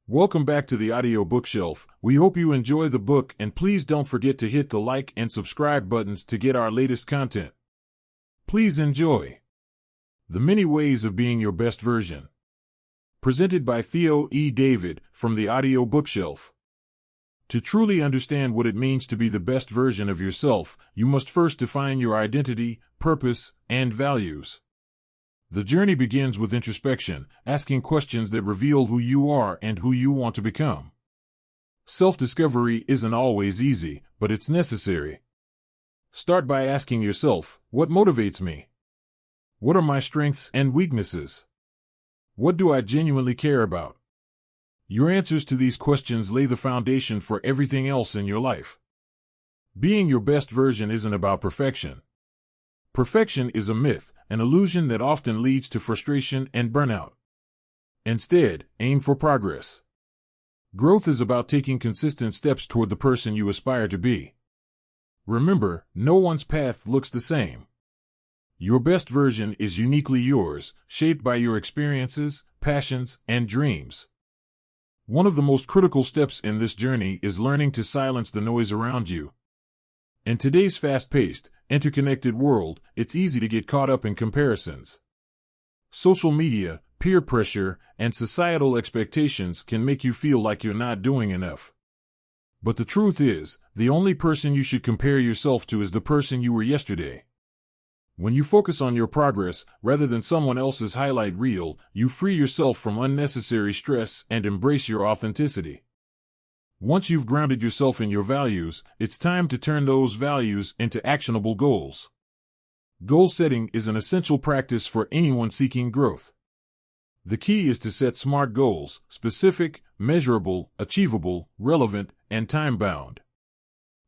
Welcome back to the audio bookshelf. We hope you enjoy the book, and please don't forget to hit the like and subscribe buttons to get our latest content. Please enjoy The Many Ways of Being Your Best Version. Presented by Theo E. David from the audio bookshelf. To truly understand what it means to be the best version of yourself, you must first define your identity, purpose, and values. The journey begins with introspection, asking questions that reveal who you are and who you want to become. Self-discovery isn't always easy, but it's necessary. Start by asking yourself, what motivates me? What are my strengths and weaknesses? What do I genuinely care about? Your answers to these questions lay the foundation for everything else in your life. Being your best version isn't about perfection. Perfection is a myth, an illusion that often leads to frustration and burnout. Instead, aim for progress. Growth is about taking consistent steps toward the person you aspire to be. Remember, no one's path looks the same. Your best version is uniquely yours, shaped by your experiences, passions, and dreams. One of the most critical steps in this journey is learning to silence the noise around you. In today's fast-paced, interconnected world, it's easy to get caught up in comparisons. Social media, peer pressure, and societal expectations can make you feel like you're not doing enough. But the truth is, the only person you should compare yourself to is the person you were yesterday. When you focus on your progress, rather than someone else's highlight reel, you free yourself from unnecessary stress and embrace your authenticity. Once you've grounded yourself in your values, it's time to turn those values into actionable goals. Goal setting is an essential practice for anyone seeking growth. The key is to set SMART goals: specific, measurable, achievable, relevant, and time-bound.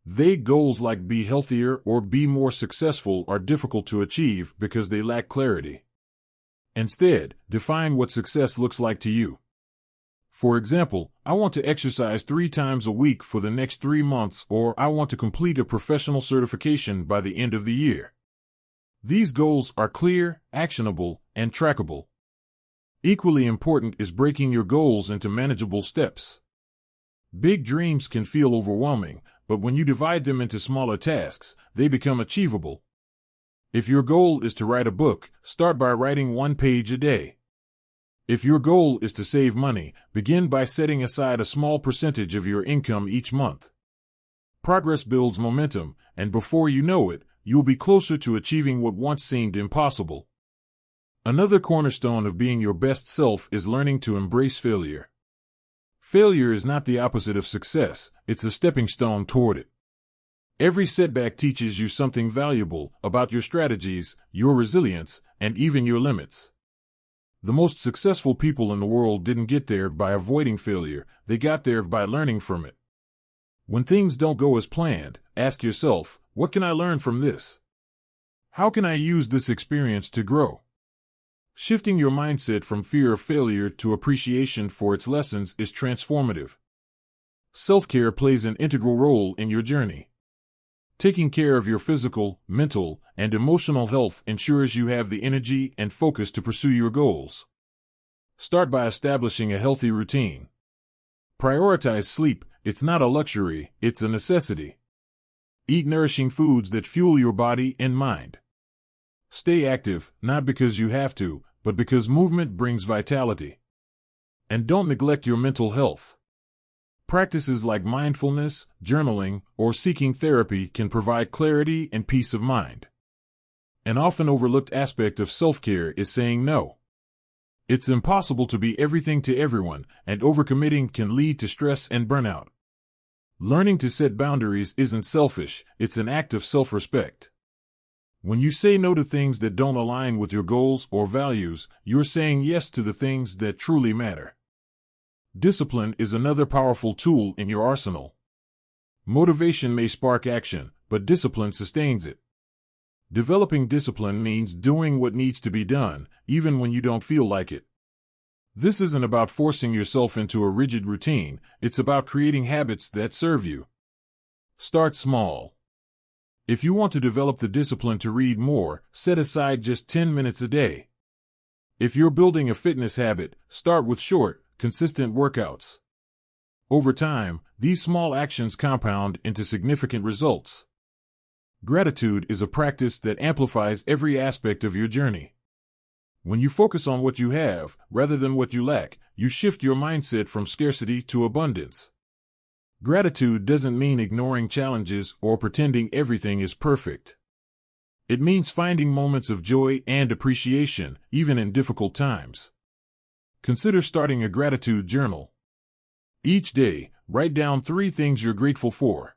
Vague goals like be healthier or be more successful are difficult to achieve because they lack clarity. Instead, define what success looks like to you. For example, I want to exercise 3 times a week for the next 3 months, or I want to complete a professional certification by the end of the year. These goals are clear, actionable, and trackable. Equally important is breaking your goals into manageable steps. Big dreams can feel overwhelming, but when you divide them into smaller tasks, they become achievable. If your goal is to write a book, start by writing 1 page a day. If your goal is to save money, begin by setting aside a small percentage of your income each month. Progress builds momentum, and before you know it, you'll be closer to achieving what once seemed impossible. Another cornerstone of being your best self is learning to embrace failure. Failure is not the opposite of success, it's a stepping stone toward it. Every setback teaches you something valuable about your strategies, your resilience, and even your limits. The most successful people in the world didn't get there by avoiding failure, they got there by learning from it. When things don't go as planned, ask yourself, what can I learn from this? How can I use this experience to grow? Shifting your mindset from fear of failure to appreciation for its lessons is transformative. Self-care plays an integral role in your journey. Taking care of your physical, mental, and emotional health ensures you have the energy and focus to pursue your goals. Start by establishing a healthy routine. Prioritize sleep. It's not a luxury, it's a necessity. Eat nourishing foods that fuel your body and mind. Stay active, not because you have to, but because movement brings vitality. And don't neglect your mental health. Practices like mindfulness, journaling, or seeking therapy can provide clarity and peace of mind. An often overlooked aspect of self-care is saying no. It's impossible to be everything to everyone, and overcommitting can lead to stress and burnout. Learning to set boundaries isn't selfish, it's an act of self-respect. When you say no to things that don't align with your goals or values, you're saying yes to the things that truly matter. Discipline is another powerful tool in your arsenal. Motivation may spark action, but discipline sustains it. Developing discipline means doing what needs to be done, even when you don't feel like it. This isn't about forcing yourself into a rigid routine, it's about creating habits that serve you. Start small. If you want to develop the discipline to read more, set aside just 10 minutes a day. If you're building a fitness habit, start with short, consistent workouts. Over time, these small actions compound into significant results. Gratitude is a practice that amplifies every aspect of your journey. When you focus on what you have, rather than what you lack, you shift your mindset from scarcity to abundance. Gratitude doesn't mean ignoring challenges or pretending everything is perfect. It means finding moments of joy and appreciation, even in difficult times. Consider starting a gratitude journal. Each day, write down 3 things you're grateful for.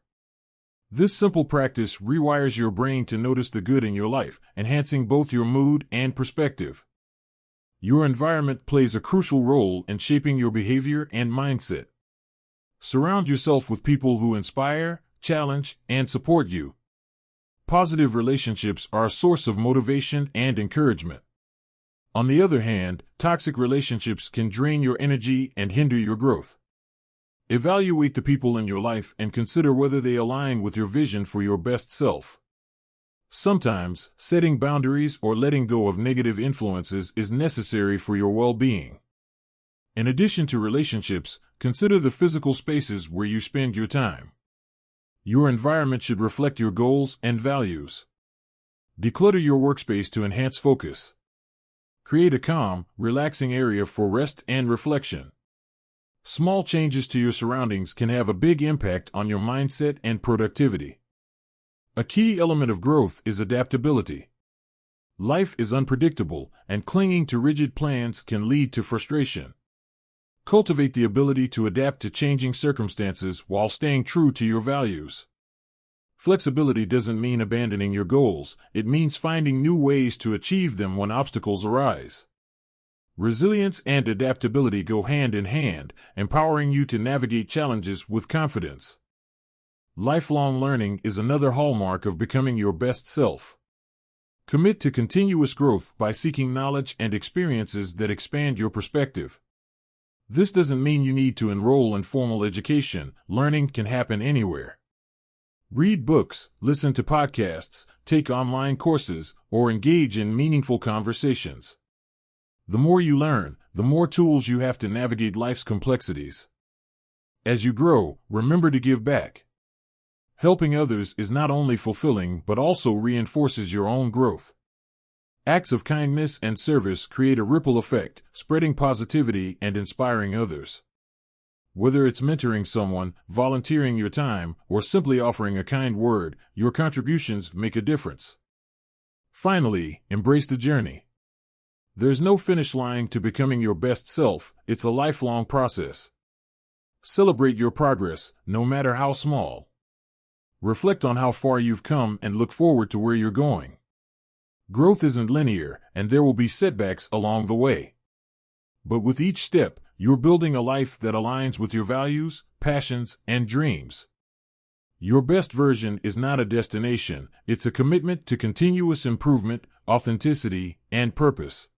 This simple practice rewires your brain to notice the good in your life, enhancing both your mood and perspective. Your environment plays a crucial role in shaping your behavior and mindset. Surround yourself with people who inspire, challenge, and support you. Positive relationships are a source of motivation and encouragement. On the other hand, toxic relationships can drain your energy and hinder your growth. Evaluate the people in your life and consider whether they align with your vision for your best self. Sometimes, setting boundaries or letting go of negative influences is necessary for your well-being. In addition to relationships, consider the physical spaces where you spend your time. Your environment should reflect your goals and values. Declutter your workspace to enhance focus. Create a calm, relaxing area for rest and reflection. Small changes to your surroundings can have a big impact on your mindset and productivity. A key element of growth is adaptability. Life is unpredictable, and clinging to rigid plans can lead to frustration. Cultivate the ability to adapt to changing circumstances while staying true to your values. Flexibility doesn't mean abandoning your goals, it means finding new ways to achieve them when obstacles arise. Resilience and adaptability go hand in hand, empowering you to navigate challenges with confidence. Lifelong learning is another hallmark of becoming your best self. Commit to continuous growth by seeking knowledge and experiences that expand your perspective. This doesn't mean you need to enroll in formal education. Learning can happen anywhere. Read books, listen to podcasts, take online courses, or engage in meaningful conversations. The more you learn, the more tools you have to navigate life's complexities. As you grow, remember to give back. Helping others is not only fulfilling but also reinforces your own growth. Acts of kindness and service create a ripple effect, spreading positivity and inspiring others. Whether it's mentoring someone, volunteering your time, or simply offering a kind word, your contributions make a difference. Finally, embrace the journey. There's no finish line to becoming your best self, it's a lifelong process. Celebrate your progress, no matter how small. Reflect on how far you've come and look forward to where you're going. Growth isn't linear, and there will be setbacks along the way. But with each step, you're building a life that aligns with your values, passions, and dreams. Your best version is not a destination, it's a commitment to continuous improvement, authenticity, and purpose.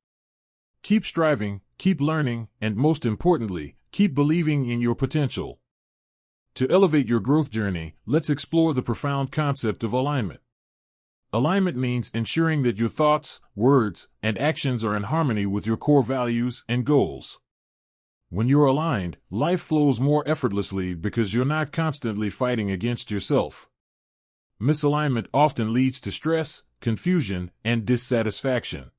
Keep striving, keep learning, and most importantly, keep believing in your potential. To elevate your growth journey, let's explore the profound concept of alignment. Alignment means ensuring that your thoughts, words, and actions are in harmony with your core values and goals. When you're aligned, life flows more effortlessly because you're not constantly fighting against yourself. Misalignment often leads to stress, confusion, and dissatisfaction.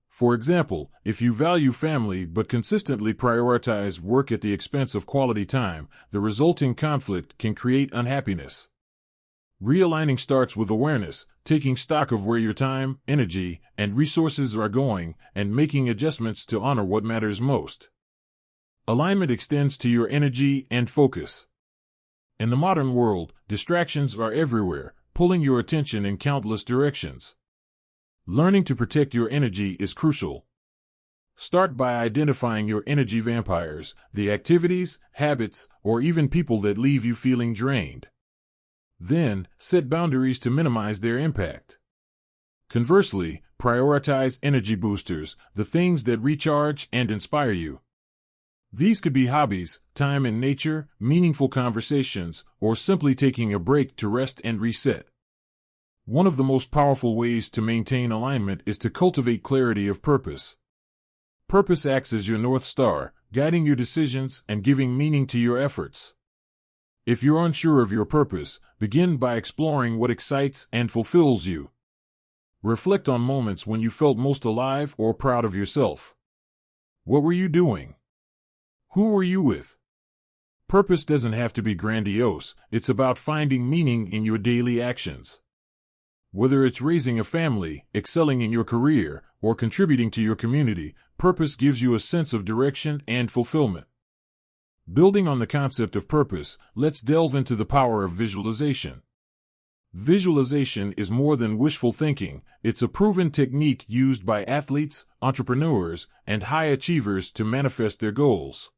For example, if you value family but consistently prioritize work at the expense of quality time, the resulting conflict can create unhappiness. Realigning starts with awareness, taking stock of where your time, energy, and resources are going, and making adjustments to honor what matters most. Alignment extends to your energy and focus. In the modern world, distractions are everywhere, pulling your attention in countless directions. Learning to protect your energy is crucial. Start by identifying your energy vampires, the activities, habits, or even people that leave you feeling drained. Then, set boundaries to minimize their impact. Conversely, prioritize energy boosters, the things that recharge and inspire you. These could be hobbies, time in nature, meaningful conversations, or simply taking a break to rest and reset. One of the most powerful ways to maintain alignment is to cultivate clarity of purpose. Purpose acts as your North Star, guiding your decisions and giving meaning to your efforts. If you're unsure of your purpose, begin by exploring what excites and fulfills you. Reflect on moments when you felt most alive or proud of yourself. What were you doing? Who were you with? Purpose doesn't have to be grandiose, it's about finding meaning in your daily actions. Whether it's raising a family, excelling in your career, or contributing to your community, purpose gives you a sense of direction and fulfillment. Building on the concept of purpose, let's delve into the power of visualization. Visualization is more than wishful thinking, it's a proven technique used by athletes, entrepreneurs, and high achievers to manifest their goals.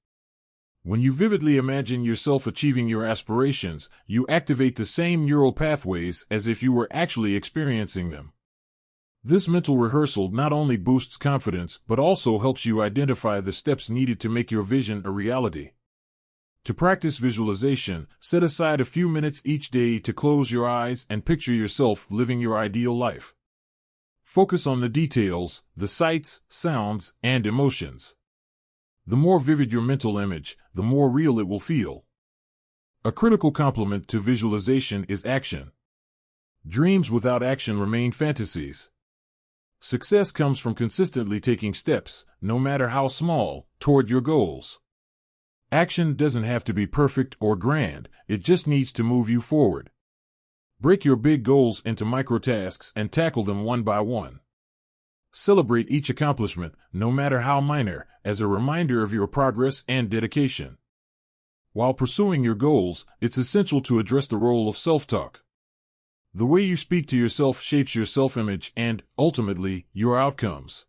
When you vividly imagine yourself achieving your aspirations, you activate the same neural pathways as if you were actually experiencing them. This mental rehearsal not only boosts confidence but also helps you identify the steps needed to make your vision a reality. To practice visualization, set aside a few minutes each day to close your eyes and picture yourself living your ideal life. Focus on the details, the sights, sounds, and emotions. The more vivid your mental image, the more real it will feel. A critical complement to visualization is action. Dreams without action remain fantasies. Success comes from consistently taking steps, no matter how small, toward your goals. Action doesn't have to be perfect or grand, it just needs to move you forward. Break your big goals into micro-tasks and tackle them one by one. Celebrate each accomplishment, no matter how minor, as a reminder of your progress and dedication. While pursuing your goals, it's essential to address the role of self-talk. The way you speak to yourself shapes your self-image and, ultimately, your outcomes.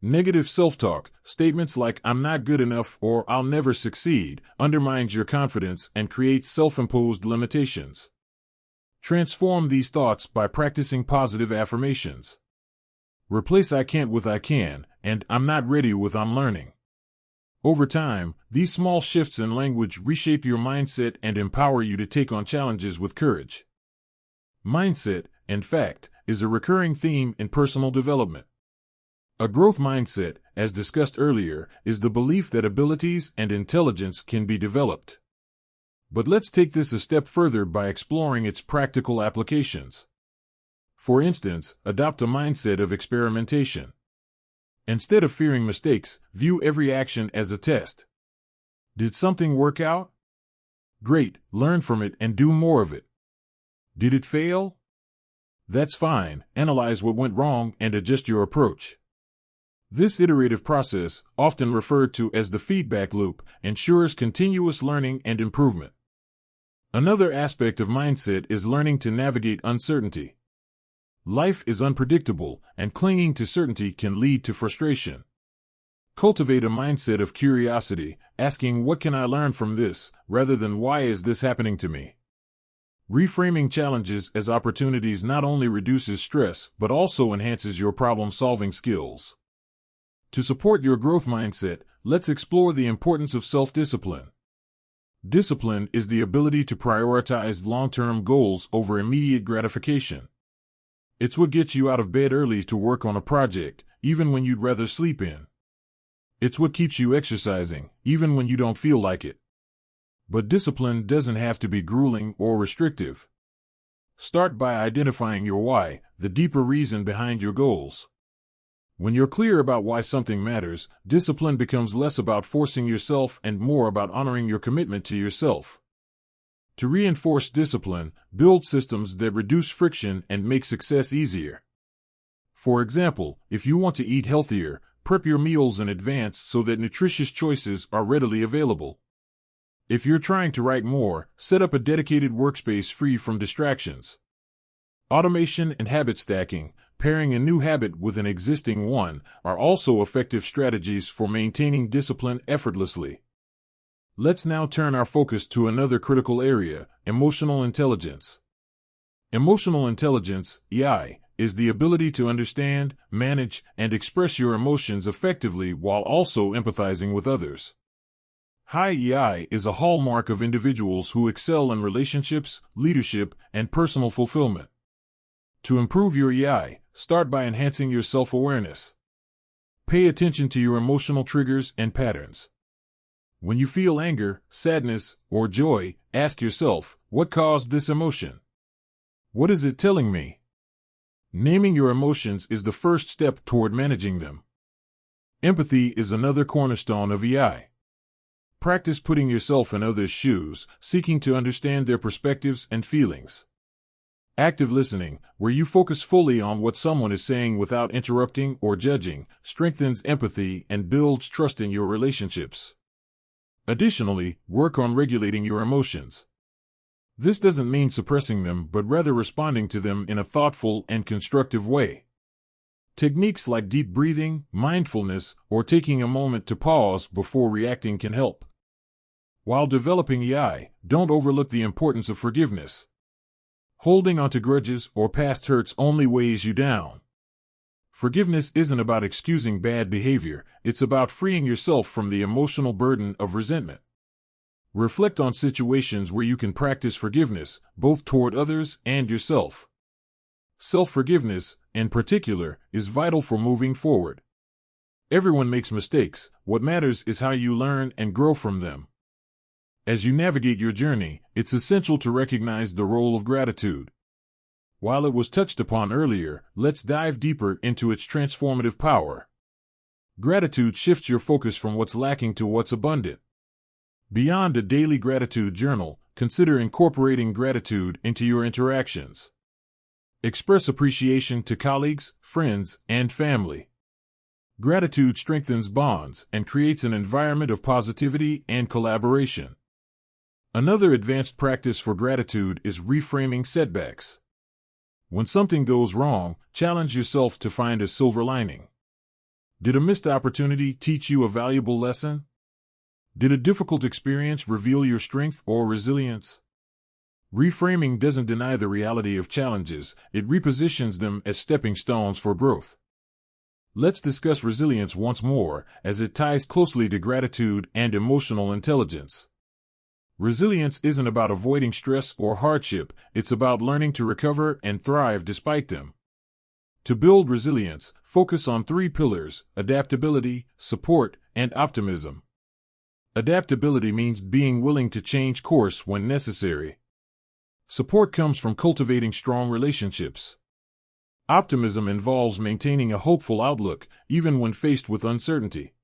Negative self-talk, statements like "I'm not good enough" or "I'll never succeed," undermines your confidence and creates self-imposed limitations. Transform these thoughts by practicing positive affirmations. Replace "I can't" with "I can," and "I'm not ready" with "I'm learning." Over time, these small shifts in language reshape your mindset and empower you to take on challenges with courage. Mindset, in fact, is a recurring theme in personal development. A growth mindset, as discussed earlier, is the belief that abilities and intelligence can be developed. But let's take this a step further by exploring its practical applications. For instance, adopt a mindset of experimentation. Instead of fearing mistakes, view every action as a test. Did something work out? Great, learn from it and do more of it. Did it fail? That's fine, analyze what went wrong and adjust your approach. This iterative process, often referred to as the feedback loop, ensures continuous learning and improvement. Another aspect of mindset is learning to navigate uncertainty. Life is unpredictable, and clinging to certainty can lead to frustration. Cultivate a mindset of curiosity, asking "What can I learn from this?" rather than "Why is this happening to me?" Reframing challenges as opportunities not only reduces stress, but also enhances your problem-solving skills. To support your growth mindset, let's explore the importance of self-discipline. Discipline is the ability to prioritize long-term goals over immediate gratification. It's what gets you out of bed early to work on a project, even when you'd rather sleep in. It's what keeps you exercising, even when you don't feel like it. But discipline doesn't have to be grueling or restrictive. Start by identifying your why, the deeper reason behind your goals. When you're clear about why something matters, discipline becomes less about forcing yourself and more about honoring your commitment to yourself. To reinforce discipline, build systems that reduce friction and make success easier. For example, if you want to eat healthier, prep your meals in advance so that nutritious choices are readily available. If you're trying to write more, set up a dedicated workspace free from distractions. Automation and habit stacking, pairing a new habit with an existing one, are also effective strategies for maintaining discipline effortlessly. Let's now turn our focus to another critical area, emotional intelligence. Emotional intelligence, EI, is the ability to understand, manage, and express your emotions effectively while also empathizing with others. High EI is a hallmark of individuals who excel in relationships, leadership, and personal fulfillment. To improve your EI, start by enhancing your self-awareness. Pay attention to your emotional triggers and patterns. When you feel anger, sadness, or joy, ask yourself, what caused this emotion? What is it telling me? Naming your emotions is the first step toward managing them. Empathy is another cornerstone of EI. Practice putting yourself in others' shoes, seeking to understand their perspectives and feelings. Active listening, where you focus fully on what someone is saying without interrupting or judging, strengthens empathy and builds trust in your relationships. Additionally, work on regulating your emotions. This doesn't mean suppressing them, but rather responding to them in a thoughtful and constructive way. Techniques like deep breathing, mindfulness, or taking a moment to pause before reacting can help. While developing EI, don't overlook the importance of forgiveness. Holding onto grudges or past hurts only weighs you down. Forgiveness isn't about excusing bad behavior, it's about freeing yourself from the emotional burden of resentment. Reflect on situations where you can practice forgiveness, both toward others and yourself. Self-forgiveness, in particular, is vital for moving forward. Everyone makes mistakes. What matters is how you learn and grow from them. As you navigate your journey, it's essential to recognize the role of gratitude. While it was touched upon earlier, let's dive deeper into its transformative power. Gratitude shifts your focus from what's lacking to what's abundant. Beyond a daily gratitude journal, consider incorporating gratitude into your interactions. Express appreciation to colleagues, friends, and family. Gratitude strengthens bonds and creates an environment of positivity and collaboration. Another advanced practice for gratitude is reframing setbacks. When something goes wrong, challenge yourself to find a silver lining. Did a missed opportunity teach you a valuable lesson? Did a difficult experience reveal your strength or resilience? Reframing doesn't deny the reality of challenges, it repositions them as stepping stones for growth. Let's discuss resilience once more, as it ties closely to gratitude and emotional intelligence. Resilience isn't about avoiding stress or hardship, it's about learning to recover and thrive despite them. To build resilience, focus on 3 pillars: adaptability, support, and optimism. Adaptability means being willing to change course when necessary. Support comes from cultivating strong relationships. Optimism involves maintaining a hopeful outlook, even when faced with uncertainty.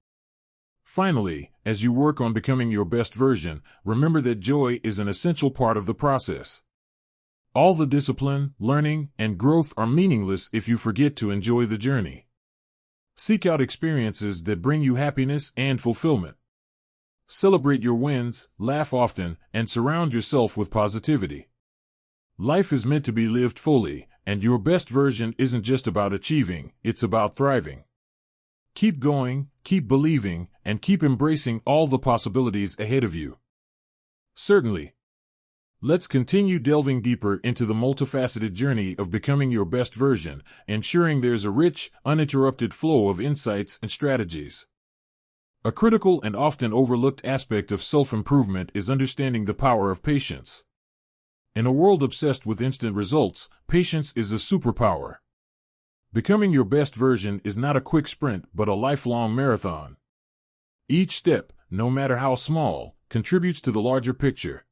Finally, as you work on becoming your best version, remember that joy is an essential part of the process. All the discipline, learning, and growth are meaningless if you forget to enjoy the journey. Seek out experiences that bring you happiness and fulfillment. Celebrate your wins, laugh often, and surround yourself with positivity. Life is meant to be lived fully, and your best version isn't just about achieving, it's about thriving. Keep going, keep believing, and keep embracing all the possibilities ahead of you. Certainly. Let's continue delving deeper into the multifaceted journey of becoming your best version, ensuring there's a rich, uninterrupted flow of insights and strategies. A critical and often overlooked aspect of self-improvement is understanding the power of patience. In a world obsessed with instant results, patience is a superpower. Becoming your best version is not a quick sprint but a lifelong marathon. Each step, no matter how small, contributes to the larger picture.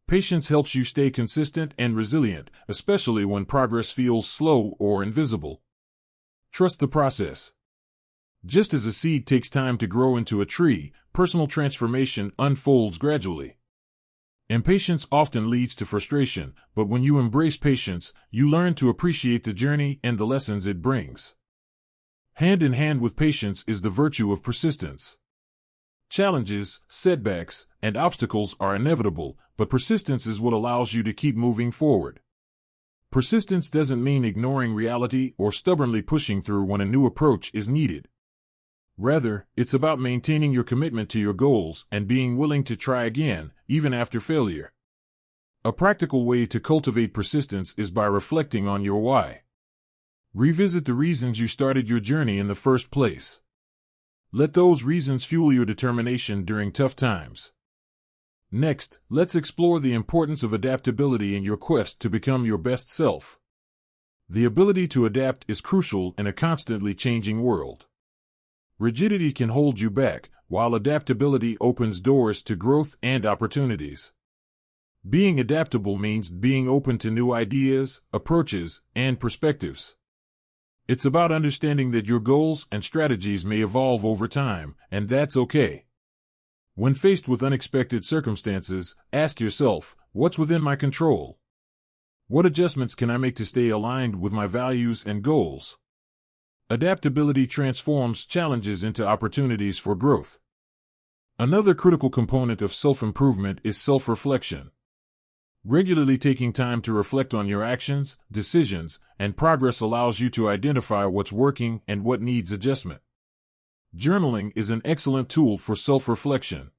Patience helps you stay consistent and resilient, especially when progress feels slow or invisible. Trust the process. Just as a seed takes time to grow into a tree, personal transformation unfolds gradually. Impatience often leads to frustration, but when you embrace patience, you learn to appreciate the journey and the lessons it brings. Hand in hand with patience is the virtue of persistence. Challenges, setbacks, and obstacles are inevitable, but persistence is what allows you to keep moving forward. Persistence doesn't mean ignoring reality or stubbornly pushing through when a new approach is needed. Rather, it's about maintaining your commitment to your goals and being willing to try again, even after failure. A practical way to cultivate persistence is by reflecting on your why. Revisit the reasons you started your journey in the first place. Let those reasons fuel your determination during tough times. Next, let's explore the importance of adaptability in your quest to become your best self. The ability to adapt is crucial in a constantly changing world. Rigidity can hold you back, while adaptability opens doors to growth and opportunities. Being adaptable means being open to new ideas, approaches, and perspectives. It's about understanding that your goals and strategies may evolve over time, and that's okay. When faced with unexpected circumstances, ask yourself, what's within my control? What adjustments can I make to stay aligned with my values and goals? Adaptability transforms challenges into opportunities for growth. Another critical component of self-improvement is self-reflection. Regularly taking time to reflect on your actions, decisions, and progress allows you to identify what's working and what needs adjustment. Journaling is an excellent tool for self-reflection.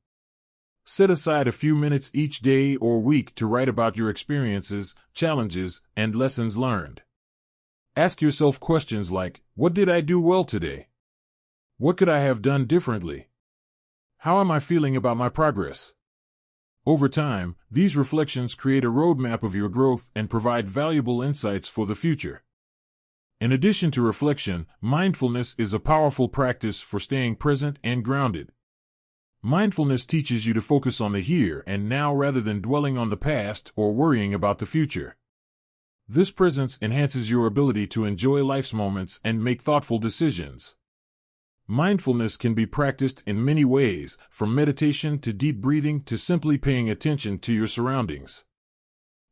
Set aside a few minutes each day or week to write about your experiences, challenges, and lessons learned. Ask yourself questions like, what did I do well today? What could I have done differently? How am I feeling about my progress? Over time, these reflections create a roadmap of your growth and provide valuable insights for the future. In addition to reflection, mindfulness is a powerful practice for staying present and grounded. Mindfulness teaches you to focus on the here and now rather than dwelling on the past or worrying about the future. This presence enhances your ability to enjoy life's moments and make thoughtful decisions. Mindfulness can be practiced in many ways, from meditation to deep breathing to simply paying attention to your surroundings.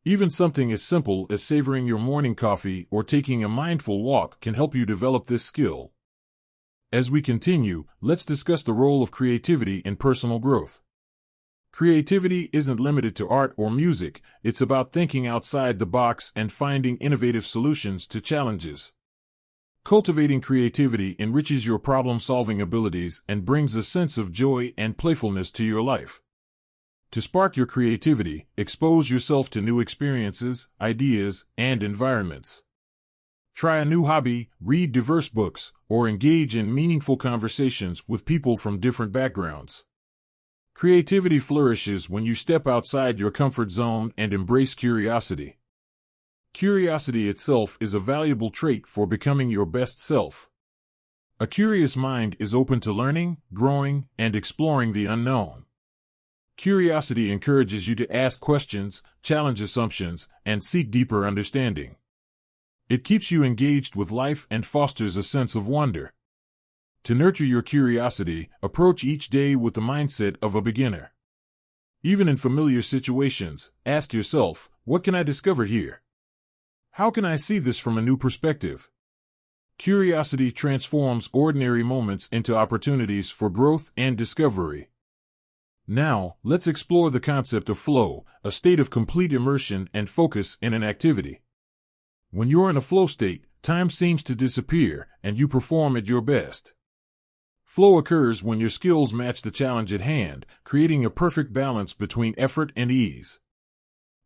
Even something as simple as savoring your morning coffee or taking a mindful walk can help you develop this skill. As we continue, let's discuss the role of creativity in personal growth. Creativity isn't limited to art or music, it's about thinking outside the box and finding innovative solutions to challenges. Cultivating creativity enriches your problem-solving abilities and brings a sense of joy and playfulness to your life. To spark your creativity, expose yourself to new experiences, ideas, and environments. Try a new hobby, read diverse books, or engage in meaningful conversations with people from different backgrounds. Creativity flourishes when you step outside your comfort zone and embrace curiosity. Curiosity itself is a valuable trait for becoming your best self. A curious mind is open to learning, growing, and exploring the unknown. Curiosity encourages you to ask questions, challenge assumptions, and seek deeper understanding. It keeps you engaged with life and fosters a sense of wonder. To nurture your curiosity, approach each day with the mindset of a beginner. Even in familiar situations, ask yourself, what can I discover here? How can I see this from a new perspective? Curiosity transforms ordinary moments into opportunities for growth and discovery. Now, let's explore the concept of flow, a state of complete immersion and focus in an activity. When you're in a flow state, time seems to disappear, and you perform at your best. Flow occurs when your skills match the challenge at hand, creating a perfect balance between effort and ease.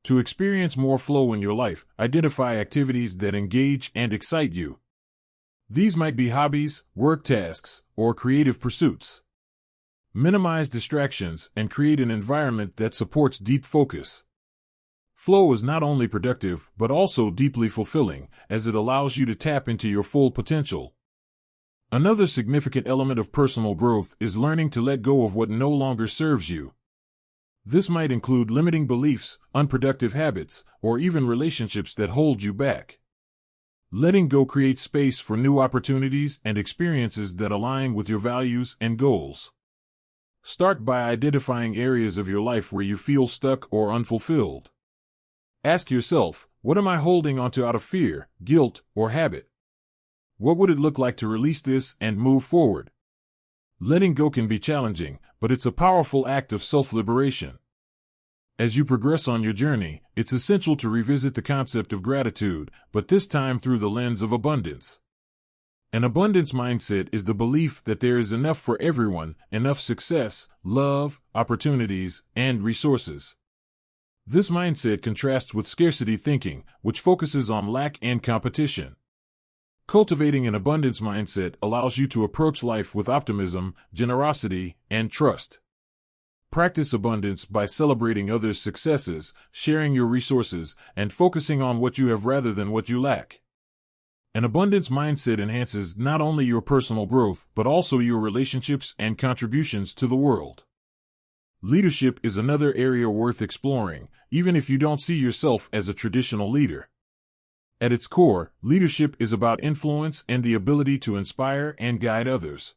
To experience more flow in your life, identify activities that engage and excite you. These might be hobbies, work tasks, or creative pursuits. Minimize distractions and create an environment that supports deep focus. Flow is not only productive but also deeply fulfilling, as it allows you to tap into your full potential. Another significant element of personal growth is learning to let go of what no longer serves you. This might include limiting beliefs, unproductive habits, or even relationships that hold you back. Letting go creates space for new opportunities and experiences that align with your values and goals. Start by identifying areas of your life where you feel stuck or unfulfilled. Ask yourself, what am I holding onto out of fear, guilt, or habit? What would it look like to release this and move forward? Letting go can be challenging, but it's a powerful act of self-liberation. As you progress on your journey, it's essential to revisit the concept of gratitude, but this time through the lens of abundance. An abundance mindset is the belief that there is enough for everyone, enough success, love, opportunities, and resources. This mindset contrasts with scarcity thinking, which focuses on lack and competition. Cultivating an abundance mindset allows you to approach life with optimism, generosity, and trust. Practice abundance by celebrating others' successes, sharing your resources, and focusing on what you have rather than what you lack. An abundance mindset enhances not only your personal growth, but also your relationships and contributions to the world. Leadership is another area worth exploring, even if you don't see yourself as a traditional leader. At its core, leadership is about influence and the ability to inspire and guide others.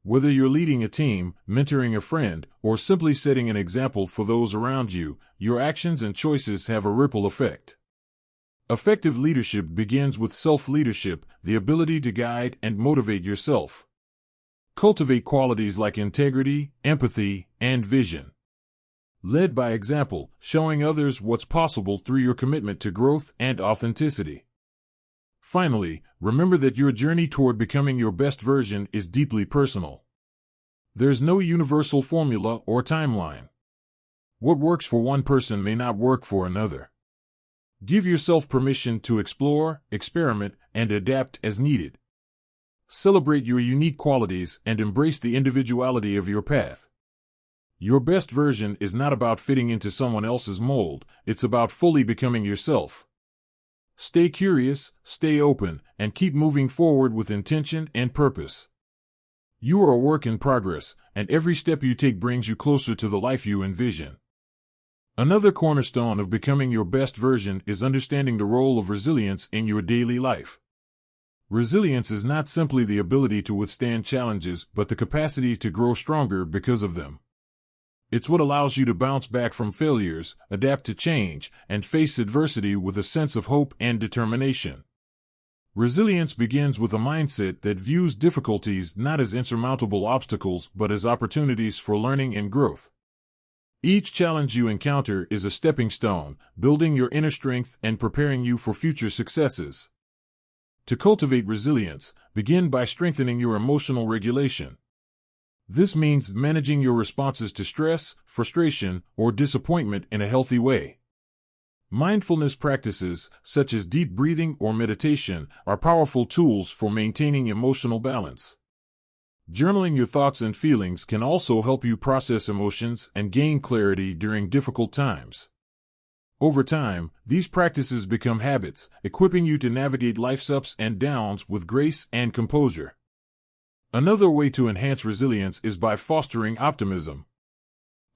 Whether you're leading a team, mentoring a friend, or simply setting an example for those around you, your actions and choices have a ripple effect. Effective leadership begins with self-leadership, the ability to guide and motivate yourself. Cultivate qualities like integrity, empathy, and vision. Led by example, showing others what's possible through your commitment to growth and authenticity. Finally, remember that your journey toward becoming your best version is deeply personal. There's no universal formula or timeline. What works for one person may not work for another. Give yourself permission to explore, experiment, and adapt as needed. Celebrate your unique qualities and embrace the individuality of your path. Your best version is not about fitting into someone else's mold, it's about fully becoming yourself. Stay curious, stay open, and keep moving forward with intention and purpose. You are a work in progress, and every step you take brings you closer to the life you envision. Another cornerstone of becoming your best version is understanding the role of resilience in your daily life. Resilience is not simply the ability to withstand challenges, but the capacity to grow stronger because of them. It's what allows you to bounce back from failures, adapt to change, and face adversity with a sense of hope and determination. Resilience begins with a mindset that views difficulties not as insurmountable obstacles but as opportunities for learning and growth. Each challenge you encounter is a stepping stone, building your inner strength and preparing you for future successes. To cultivate resilience, begin by strengthening your emotional regulation. This means managing your responses to stress, frustration, or disappointment in a healthy way. Mindfulness practices, such as deep breathing or meditation, are powerful tools for maintaining emotional balance. Journaling your thoughts and feelings can also help you process emotions and gain clarity during difficult times. Over time, these practices become habits, equipping you to navigate life's ups and downs with grace and composure. Another way to enhance resilience is by fostering optimism.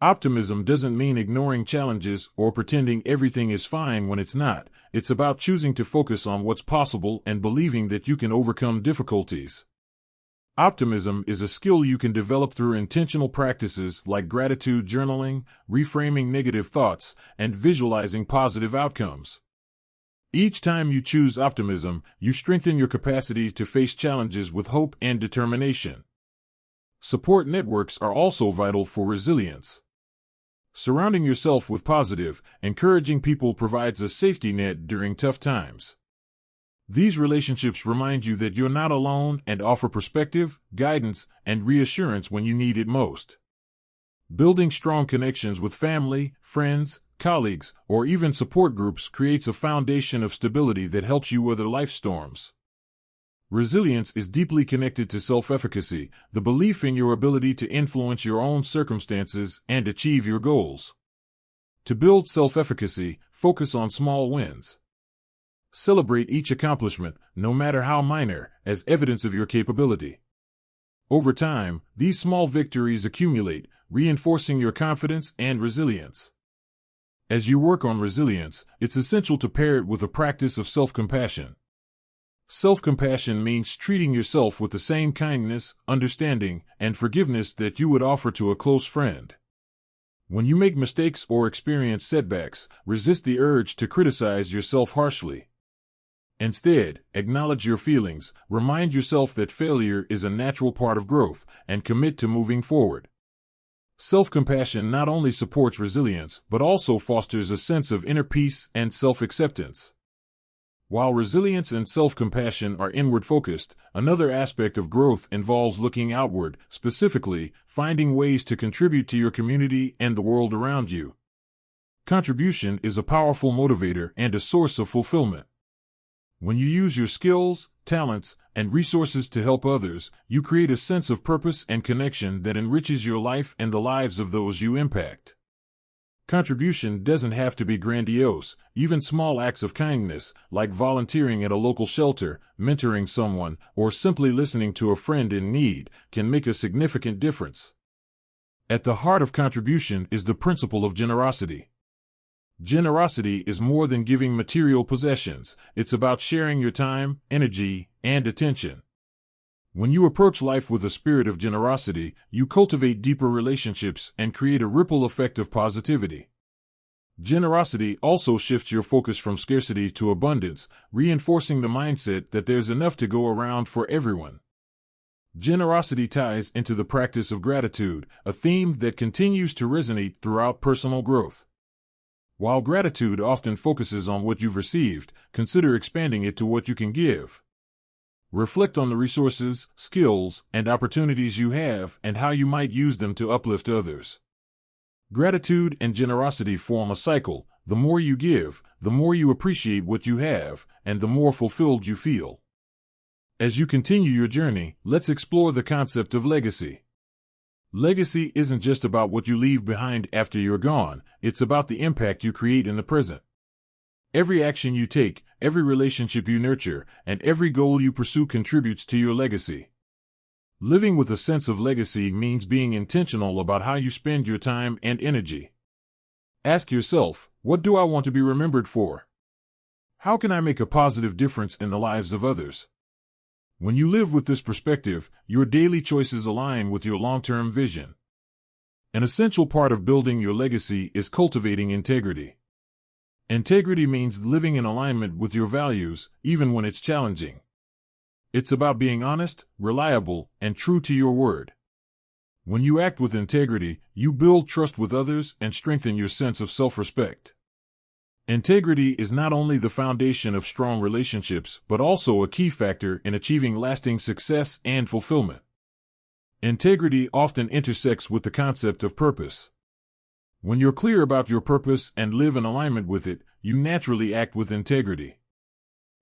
Optimism doesn't mean ignoring challenges or pretending everything is fine when it's not. It's about choosing to focus on what's possible and believing that you can overcome difficulties. Optimism is a skill you can develop through intentional practices like gratitude journaling, reframing negative thoughts, and visualizing positive outcomes. Each time you choose optimism, you strengthen your capacity to face challenges with hope and determination. Support networks are also vital for resilience. Surrounding yourself with positive, encouraging people provides a safety net during tough times. These relationships remind you that you're not alone and offer perspective, guidance, and reassurance when you need it most. Building strong connections with family, friends, colleagues, or even support groups creates a foundation of stability that helps you weather life's storms. Resilience is deeply connected to self-efficacy, the belief in your ability to influence your own circumstances and achieve your goals. To build self-efficacy, focus on small wins. Celebrate each accomplishment, no matter how minor, as evidence of your capability. Over time, these small victories accumulate, reinforcing your confidence and resilience. As you work on resilience, it's essential to pair it with a practice of self-compassion. Self-compassion means treating yourself with the same kindness, understanding, and forgiveness that you would offer to a close friend. When you make mistakes or experience setbacks, resist the urge to criticize yourself harshly. Instead, acknowledge your feelings, remind yourself that failure is a natural part of growth, and commit to moving forward. Self-compassion not only supports resilience, but also fosters a sense of inner peace and self-acceptance. While resilience and self-compassion are inward-focused, another aspect of growth involves looking outward, specifically, finding ways to contribute to your community and the world around you. Contribution is a powerful motivator and a source of fulfillment. When you use your skills, talents, and resources to help others, you create a sense of purpose and connection that enriches your life and the lives of those you impact. Contribution doesn't have to be grandiose. Even small acts of kindness, like volunteering at a local shelter, mentoring someone, or simply listening to a friend in need, can make a significant difference. At the heart of contribution is the principle of generosity. Generosity is more than giving material possessions. It's about sharing your time, energy, and attention. When you approach life with a spirit of generosity, you cultivate deeper relationships and create a ripple effect of positivity. Generosity also shifts your focus from scarcity to abundance, reinforcing the mindset that there's enough to go around for everyone. Generosity ties into the practice of gratitude, a theme that continues to resonate throughout personal growth. While gratitude often focuses on what you've received, consider expanding it to what you can give. Reflect on the resources, skills, and opportunities you have and how you might use them to uplift others. Gratitude and generosity form a cycle. The more you give, the more you appreciate what you have, and the more fulfilled you feel. As you continue your journey, let's explore the concept of legacy. Legacy isn't just about what you leave behind after you're gone, it's about the impact you create in the present. Every action you take, every relationship you nurture, and every goal you pursue contributes to your legacy. Living with a sense of legacy means being intentional about how you spend your time and energy. Ask yourself, what do I want to be remembered for? How can I make a positive difference in the lives of others? When you live with this perspective, your daily choices align with your long-term vision. An essential part of building your legacy is cultivating integrity. Integrity means living in alignment with your values, even when it's challenging. It's about being honest, reliable, and true to your word. When you act with integrity, you build trust with others and strengthen your sense of self-respect. Integrity is not only the foundation of strong relationships, but also a key factor in achieving lasting success and fulfillment. Integrity often intersects with the concept of purpose. When you're clear about your purpose and live in alignment with it, you naturally act with integrity.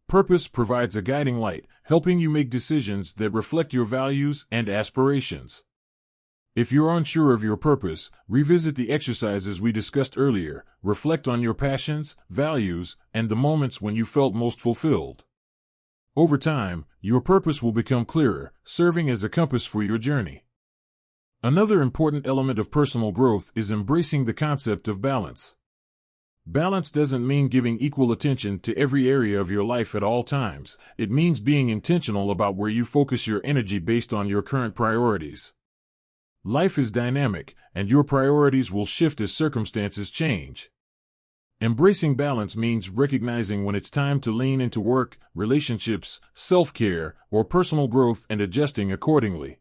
Purpose provides a guiding light, helping you make decisions that reflect your values and aspirations. If you're unsure of your purpose, revisit the exercises we discussed earlier, reflect on your passions, values, and the moments when you felt most fulfilled. Over time, your purpose will become clearer, serving as a compass for your journey. Another important element of personal growth is embracing the concept of balance. Balance doesn't mean giving equal attention to every area of your life at all times. It means being intentional about where you focus your energy based on your current priorities. Life is dynamic, and your priorities will shift as circumstances change. Embracing balance means recognizing when it's time to lean into work, relationships, self-care, or personal growth and adjusting accordingly.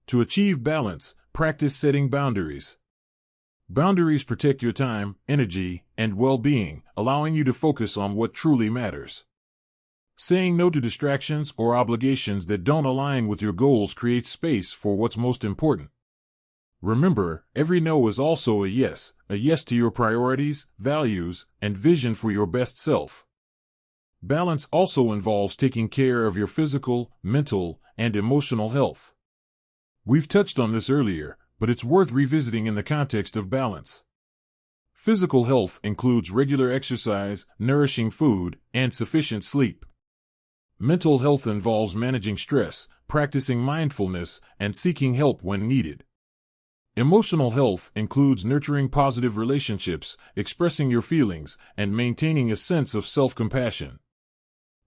To achieve balance, practice setting boundaries. Boundaries protect your time, energy, and well-being, allowing you to focus on what truly matters. Saying no to distractions or obligations that don't align with your goals creates space for what's most important. Remember, every no is also a yes to your priorities, values, and vision for your best self. Balance also involves taking care of your physical, mental, and emotional health. We've touched on this earlier, but it's worth revisiting in the context of balance. Physical health includes regular exercise, nourishing food, and sufficient sleep. Mental health involves managing stress, practicing mindfulness, and seeking help when needed. Emotional health includes nurturing positive relationships, expressing your feelings, and maintaining a sense of self-compassion.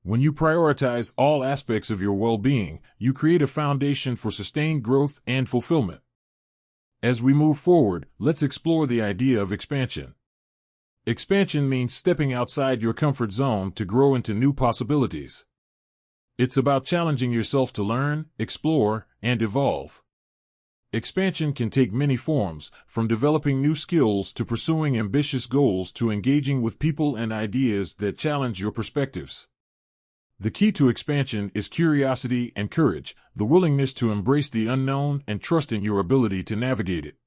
When you prioritize all aspects of your well-being, you create a foundation for sustained growth and fulfillment. As we move forward, let's explore the idea of expansion. Expansion means stepping outside your comfort zone to grow into new possibilities. It's about challenging yourself to learn, explore, and evolve. Expansion can take many forms, from developing new skills to pursuing ambitious goals to engaging with people and ideas that challenge your perspectives. The key to expansion is curiosity and courage, the willingness to embrace the unknown and trust in your ability to navigate it.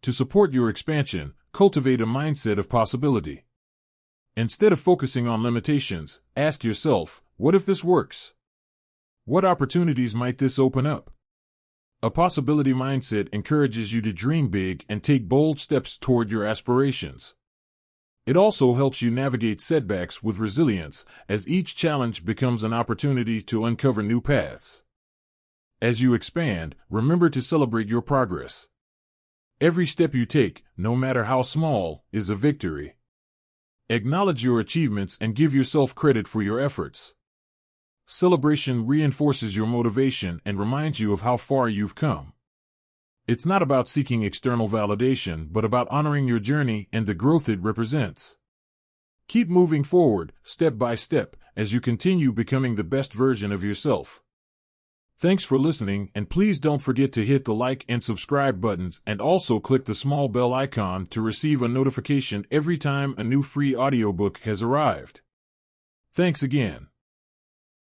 To support your expansion, cultivate a mindset of possibility. Instead of focusing on limitations, ask yourself, what if this works? What opportunities might this open up? A possibility mindset encourages you to dream big and take bold steps toward your aspirations. It also helps you navigate setbacks with resilience, as each challenge becomes an opportunity to uncover new paths. As you expand, remember to celebrate your progress. Every step you take, no matter how small, is a victory. Acknowledge your achievements and give yourself credit for your efforts. Celebration reinforces your motivation and reminds you of how far you've come. It's not about seeking external validation, but about honoring your journey and the growth it represents. Keep moving forward, step by step, as you continue becoming the best version of yourself. Thanks for listening, and please don't forget to hit the like and subscribe buttons, and also click the small bell icon to receive a notification every time a new free audiobook has arrived. Thanks again.